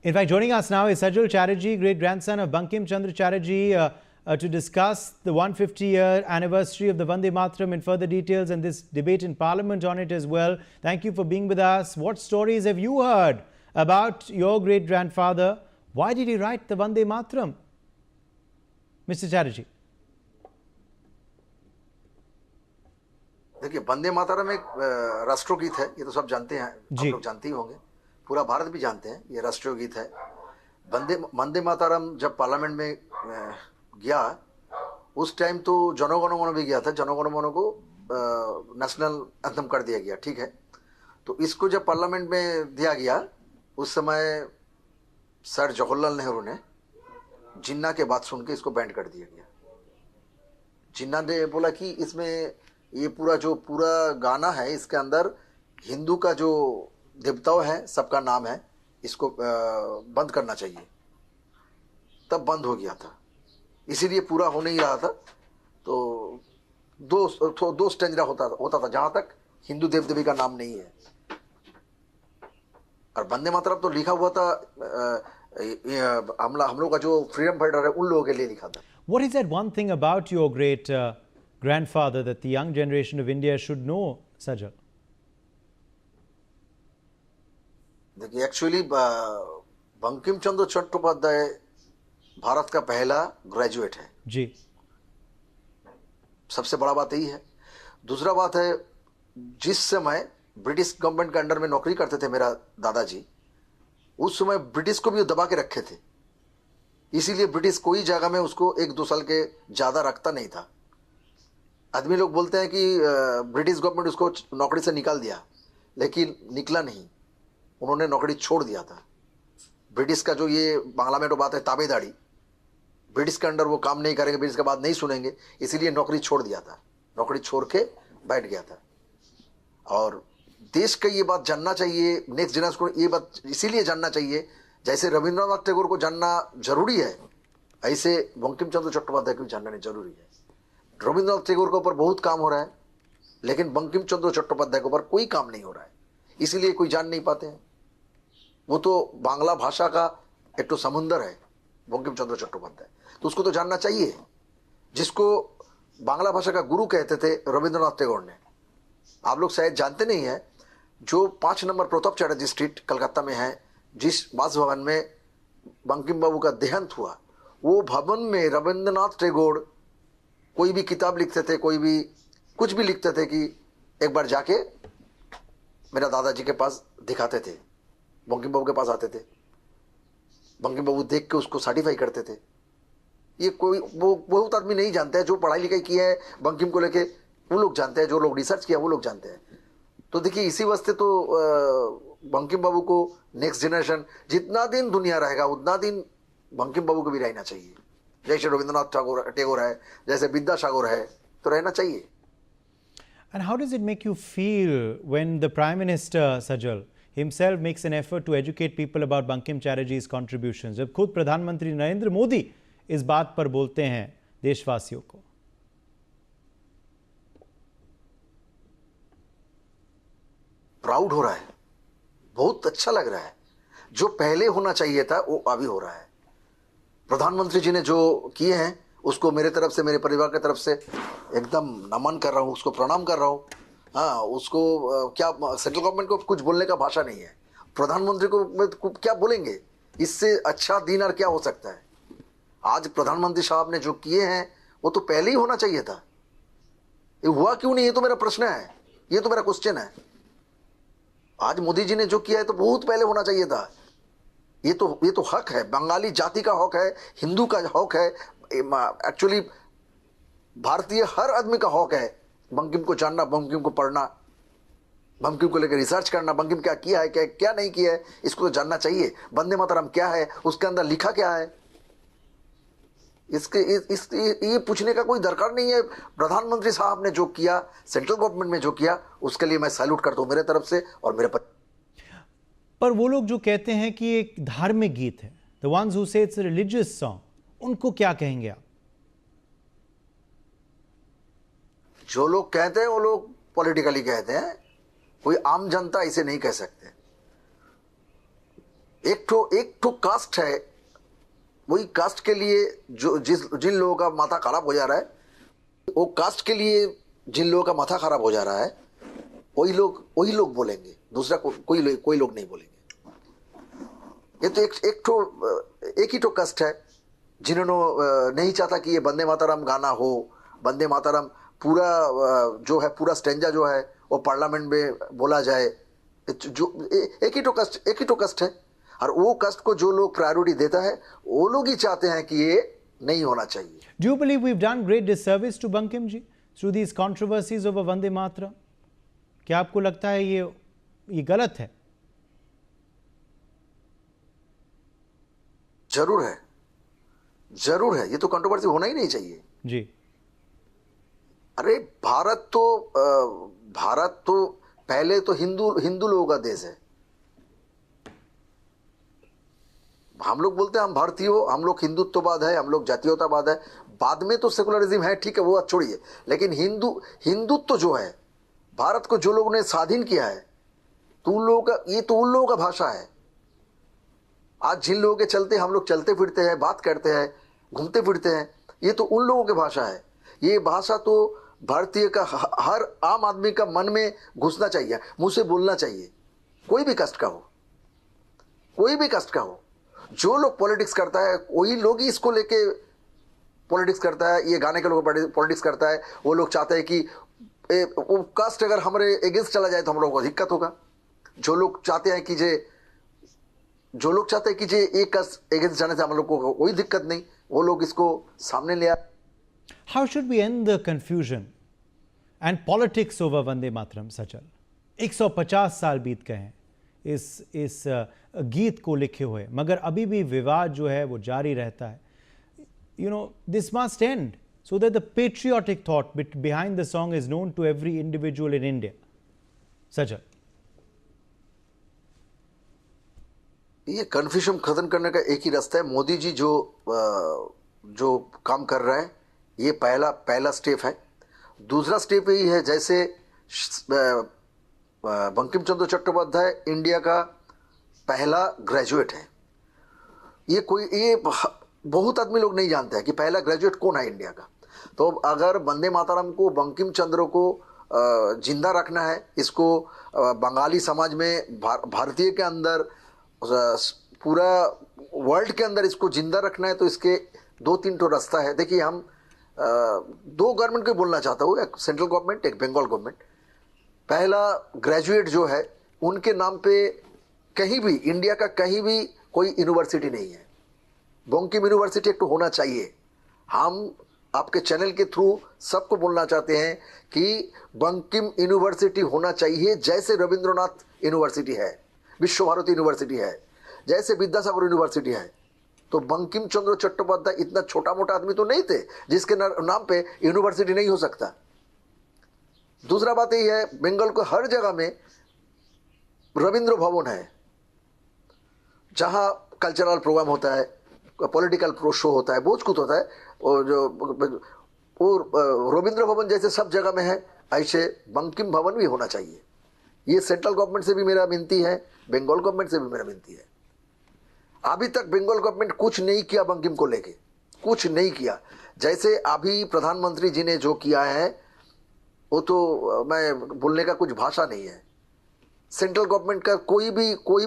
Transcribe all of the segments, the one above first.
In fact, joining us now is Sajal Chatterjee, great-grandson of Bankim Chandra Chatterjee, to discuss the 150-year anniversary of the Vande Mataram in further details and this debate in Parliament on it as well. Thank you for being with us. What stories have you heard about your great-grandfather? Why did he write the Vande Mataram? Mr. Chatterjee. देखिए, वंदे मातरम एक राष्ट्रगीत है, ये तो सब जानते हैं, आप लोग जानते ही होंगे, पूरा भारत भी जानते हैं, ये राष्ट्रीय गीत है। वंदे मातरम जब पार्लियामेंट में गया, उस टाइम तो जनगण मन भी गया था, जनगण मन को नेशनल एंथम कर दिया गया, ठीक है। तो इसको जब पार्लियामेंट में दिया गया, उस समय सर जवाहरलाल नेहरू ने जिन्ना के बात सुन के इसको बैंड कर दिया गया। जिन्ना ने बोला कि इसमें ये पूरा गाना है, इसके अंदर हिंदू का जो देवताओं है सबका नाम है, इसको बंद करना चाहिए। तब बंद हो गया था, इसीलिए पूरा हो नहीं रहा था। तो दो स्टेंजरा होता था जहां तक हिंदू देव देवी का नाम नहीं है। और वंदे मातरम तो लिखा हुआ था हम लोग का जो फ्रीडम फाइटर है उन लोगों के लिए लिखा था। What is that one thing about your great grandfather that the young generation of India should know, Sajal? देखिए, एक्चुअली बंकिम चंद्र चट्टोपाध्याय भारत का पहला ग्रेजुएट है जी। सबसे बड़ा बात यही है। दूसरा बात है, जिस समय ब्रिटिश गवर्नमेंट के अंडर में नौकरी करते थे मेरा दादाजी, उस समय ब्रिटिश को भी दबा के रखे थे, इसीलिए ब्रिटिश कोई जगह में उसको 1-2 साल के ज़्यादा रखता नहीं था। आदमी लोग बोलते हैं कि ब्रिटिश गवर्नमेंट उसको नौकरी से निकाल दिया, लेकिन निकला नहीं, उन्होंने नौकरी छोड़ दिया था। ब्रिटिश का जो ये बांग्ला में तो बात है ताबेदारी, ब्रिटिश के अंडर वो काम नहीं करेंगे, ब्रिटिश का बात नहीं सुनेंगे, इसीलिए नौकरी छोड़ दिया था, नौकरी छोड़ के बैठ गया था। और देश का ये बात जानना चाहिए, नेक्स्ट जनरेशन को ये बात इसीलिए जानना चाहिए, जैसे रविंद्रनाथ टैगोर को जानना जरूरी है, ऐसे बंकिम चंद्र चट्टोपाध्याय को भी जानना जरूरी है। रविंद्रनाथ टैगोर के ऊपर बहुत काम हो रहा है, लेकिन बंकिम चंद्र चट्टोपाध्याय के ऊपर कोई काम नहीं हो रहा है, इसीलिए कोई जान नहीं पाते हैं। वो तो बांग्ला भाषा का एक तो समुंदर है बंकिम चंद्र चट्टोपाध्याय, तो उसको तो जानना चाहिए, जिसको बांग्ला भाषा का गुरु कहते थे रविंद्रनाथ टैगोर ने। आप लोग शायद जानते नहीं है, जो 5 नंबर प्रताप चैटर्जी स्ट्रीट कलकत्ता में है, जिस बासभवन में बंकिम बाबू का देहांत हुआ, वो भवन में रविंद्रनाथ टैगोर कोई भी किताब लिखते थे, कोई भी कुछ भी लिखते थे कि एक बार जाके मेरा दादाजी के पास दिखाते थे, बंकिम बाबू के पास आते थे, बंकिम बाबू देख के उसको सर्टिफाई करते थे। ये कोई वो बहुत आदमी नहीं जानते हैं, जो पढ़ाई लिखाई किया है बंकिम को लेके वो लोग जानते हैं, जो लोग रिसर्च किया वो लोग जानते हैं। तो देखिए, इसी वास्ते तो बंकिम बाबू को नेक्स्ट जनरेशन जितना दिन दुनिया रहेगा उतना दिन बंकिम बाबू को भी रहना चाहिए। जैसे रविंद्रनाथ टैगोर है, जैसे विद्यासागर है, तो रहना चाहिए। And how does it make you feel when the Prime Minister, Sajal, himself makes an effort to educate people about Bankim Chatterjee's contributions? जब खुद प्रधानमंत्री नरेंद्र मोदी इस बात पर बोलते हैं देशवासियों को। प्राउड हो रहा है, बहुत अच्छा लग रहा है। जो पहले होना चाहिए था वो अभी हो रहा है। प्रधानमंत्री जी ने जो किए हैं उसको मेरे तरफ से, मेरे परिवार की तरफ से एकदम नमन कर रहा हूँ, उसको प्रणाम कर रहा हूँ। हाँ, उसको क्या सेंट्रल गवर्नमेंट को कुछ बोलने का भाषा नहीं है, प्रधानमंत्री को क्या बोलेंगे, इससे अच्छा दिन और क्या हो सकता है। आज प्रधानमंत्री साहब ने जो किए हैं वो तो पहले ही होना चाहिए था, ये हुआ क्यों नहीं, ये तो मेरा प्रश्न है, ये तो मेरा क्वेश्चन है। आज मोदी जी ने जो किया है तो बहुत पहले होना चाहिए था। ये तो हक है, बंगाली जाति का हक है, हिंदू का हक है, एक्चुअली भारतीय हर आदमी का हक है बंकिम को जानना, बंकिम को पढ़ना, बंकिम को लेकर रिसर्च करना, बंकिम क्या किया है, क्या नहीं किया है, इसको तो जानना चाहिए। वंदे मातरम क्या है, उसके अंदर लिखा क्या है, ये पूछने का कोई दरकार नहीं है। प्रधानमंत्री साहब ने जो किया, सेंट्रल गवर्नमेंट में जो किया, उसके लिए मैं सैल्यूट करता हूं मेरे तरफ से और मेरे पर वो लोग जो कहते हैं कि एक धार्मिक गीत है, द वंस हु से इट्स अ रिलीजियस सॉन्ग, उनको क्या कहेंगे आप? जो लोग कहते हैं वो लोग पॉलिटिकली कहते हैं, कोई आम जनता इसे नहीं कह सकते। एक ठो कास्ट है, वही कास्ट के लिए जो जिन लोगों का माथा खराब हो जा रहा है, वो कास्ट के लिए जिन लोगों का माथा खराब हो जा रहा है, वही लोग बोलेंगे, दूसरा कोई लोग नहीं बोलेंगे। ये तो एक ही तो कष्ट है जिन्होंने नहीं चाहता कि ये वंदे मातरम गाना हो, वंदे मातरम पूरा जो है, पूरा स्टेंजा जो है वो पार्लियामेंट में बोला जाए। जो एक ही तो कष्ट है, और वो कष्ट को जो लोग प्रायोरिटी देता है वो लोग ही चाहते हैं कि ये नहीं होना चाहिए। Do you believe we've done great disservice to Bankim ji through these controversies over Vande Mataram? क्या आपको लगता है ये गलत है? जरूर है, ये तो कंट्रोवर्सी होना ही नहीं चाहिए जी। अरे भारत तो पहले तो हिंदू लोगों का देश है। हम लोग बोलते हैं हम भारतीय हो, हम लोग हिंदुत्ववाद है, हम लोग जातीयतावाद है, बाद में तो सेकुलरिज्म है, ठीक है, वो छोड़िए, लेकिन हिंदुत्व जो है, भारत को जो लोगों ने स्वाधीन किया है, तो उन लोगों का भाषा है। आज जिन लोगों के चलते हम लोग चलते फिरते हैं, बात करते हैं, घूमते फिरते हैं, ये तो उन लोगों की भाषा है। ये भाषा तो भारतीय का हर आम आदमी का मन में घुसना चाहिए, मुंह से बोलना चाहिए, कोई भी कास्ट का हो। जो लोग पॉलिटिक्स करता है वही लोग ही इसको लेके पॉलिटिक्स करता है, ये गाने के लोग पॉलिटिक्स करता है। वो लोग चाहते हैं कि वो कास्ट अगर हमारे अगेंस्ट चला जाए तो हम लोगों को दिक्कत होगा। जो लोग चाहते हैं कि जे एक कास्ट अगेंस्ट जाने से हम लोग को कोई दिक्कत नहीं, वो लोग इसको सामने ले आए। How should we end the confusion and politics over Vande Mataram, सचल? 150 साल बीत गए हैं इस गीत को लिखे हुए, मगर अभी भी विवाद जो है वो जारी रहता है। You know, this must end so that the patriotic thought behind the song is known to every individual in India. सचल, ये कन्फ्यूजन खत्म करने का एक ही रास्ता है। मोदी जी जो काम कर रहे हैं, ये पहला स्टेप है। दूसरा स्टेप यही है, जैसे बंकिम चंद्र चट्टोपाध्याय इंडिया का पहला ग्रेजुएट है। ये बहुत आदमी लोग नहीं जानते हैं कि पहला ग्रेजुएट कौन है इंडिया का। तो अगर वंदे मातरम को, बंकिम चंद्र को जिंदा रखना है, इसको बंगाली समाज में, भारतीय के अंदर, पूरा वर्ल्ड के अंदर इसको जिंदा रखना है, तो इसके 2-3 तो रास्ता है। देखिए, हम 2 गवर्नमेंट को बोलना चाहता हूँ, एक सेंट्रल गवर्नमेंट, एक बंगाल गवर्नमेंट। पहला ग्रेजुएट जो है, उनके नाम पे कहीं भी, इंडिया का कहीं भी कोई यूनिवर्सिटी नहीं है। बंकिम यूनिवर्सिटी एक तो होना चाहिए। हम आपके चैनल के थ्रू सबको बोलना चाहते हैं कि बंकिम यूनिवर्सिटी होना चाहिए, जैसे रविंद्रनाथ यूनिवर्सिटी है, विश्व भारती यूनिवर्सिटी है, जैसे विद्यासागर यूनिवर्सिटी है। तो बंकिम चंद्र चट्टोपाध्याय इतना छोटा मोटा आदमी तो नहीं थे जिसके नाम पे यूनिवर्सिटी नहीं हो सकता। दूसरा बात यही है, बंगाल को हर जगह में रविंद्र भवन है, जहां कल्चरल प्रोग्राम होता है, पॉलिटिकल शो होता है, बहुत कुछ होता है। और रविंद्र भवन जैसे सब जगह में है, ऐसे बंकिम भवन भी होना चाहिए। ये सेंट्रल गवर्नमेंट से भी मेरा विनती है, बंगाल गवर्नमेंट से भी मेरा विनती है। अभी तक बंगाल गवर्नमेंट कुछ नहीं किया, बंकिम को लेके कुछ नहीं किया। जैसे अभी प्रधानमंत्री जी ने जो किया है, वो तो मैं बोलने का कुछ भाषा नहीं है। सेंट्रल गवर्नमेंट का कोई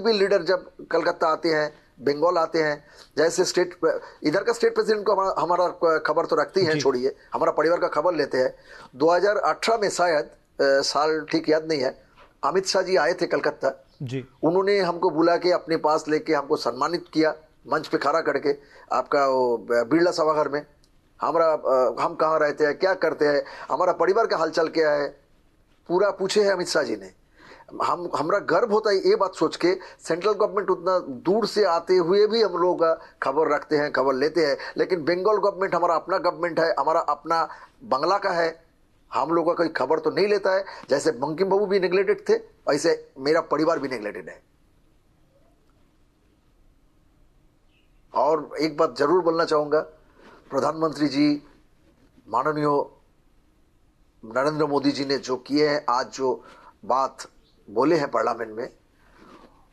भी लीडर जब कलकत्ता आते हैं, बंगाल आते हैं, जैसे स्टेट, इधर का स्टेट प्रेसिडेंट को हमारा खबर तो रखती हैं, छोड़िए, हमारा परिवार का खबर लेते हैं। 2018 में शायद, साल ठीक याद नहीं है, अमित शाह जी आए थे कलकत्ता जी। उन्होंने हमको बुला के अपने पास लेके हमको सम्मानित किया, मंच पे खड़ा करके, आपका वो बिरला सभागार में। हम कहाँ रहते हैं, क्या करते हैं, हमारा परिवार का हालचाल क्या है, पूरा पूछे है अमित शाह जी ने। हमारा गर्व होता है ये बात सोच के, सेंट्रल गवर्नमेंट उतना दूर से आते हुए भी हम लोग का खबर रखते हैं, खबर लेते हैं। लेकिन बंगाल गवर्नमेंट हमारा अपना गवर्नमेंट है, हमारा अपना बंगला का है, हम लोगों का कोई खबर तो नहीं लेता है। जैसे बंकिम बाबू भी नेग्लेक्टेड थे, ऐसे मेरा परिवार भी नेग्लेक्टेड है। और एक बात जरूर बोलना चाहूंगा, प्रधानमंत्री जी माननीय नरेंद्र मोदी जी ने जो किए हैं, आज जो बात बोले हैं पार्लियामेंट में,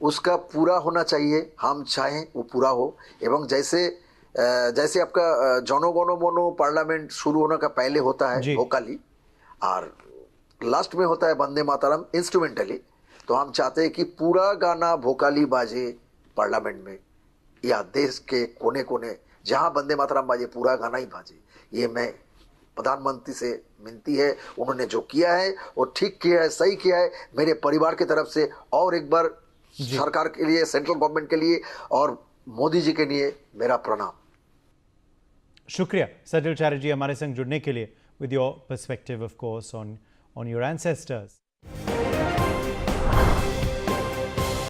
उसका पूरा होना चाहिए, हम चाहें वो पूरा हो। एवं जैसे आपका जनो गनो मोनो पार्लियामेंट शुरू होने का पहले होता है जी। वोकाली, और लास्ट में होता है वंदे मातरम इंस्ट्रूमेंटली, तो हम चाहते हैं कि पूरा गाना वोकाली बाजे पार्लियामेंट में, या देश के कोने कोने जहां वंदे मातरम बाजे पूरा गाना ही बाजे। ये मैं प्रधानमंत्री से विनती है, उन्होंने जो किया है वो ठीक किया है, सही किया है। मेरे परिवार की तरफ से और एक बार जी। सरकार के लिए, सेंट्रल गवर्नमेंट के लिए और मोदी जी के लिए मेरा प्रणाम। शुक्रिया सजल चैटर्जी हमारे संग जुड़ने के लिए, with your perspective of course on your ancestors.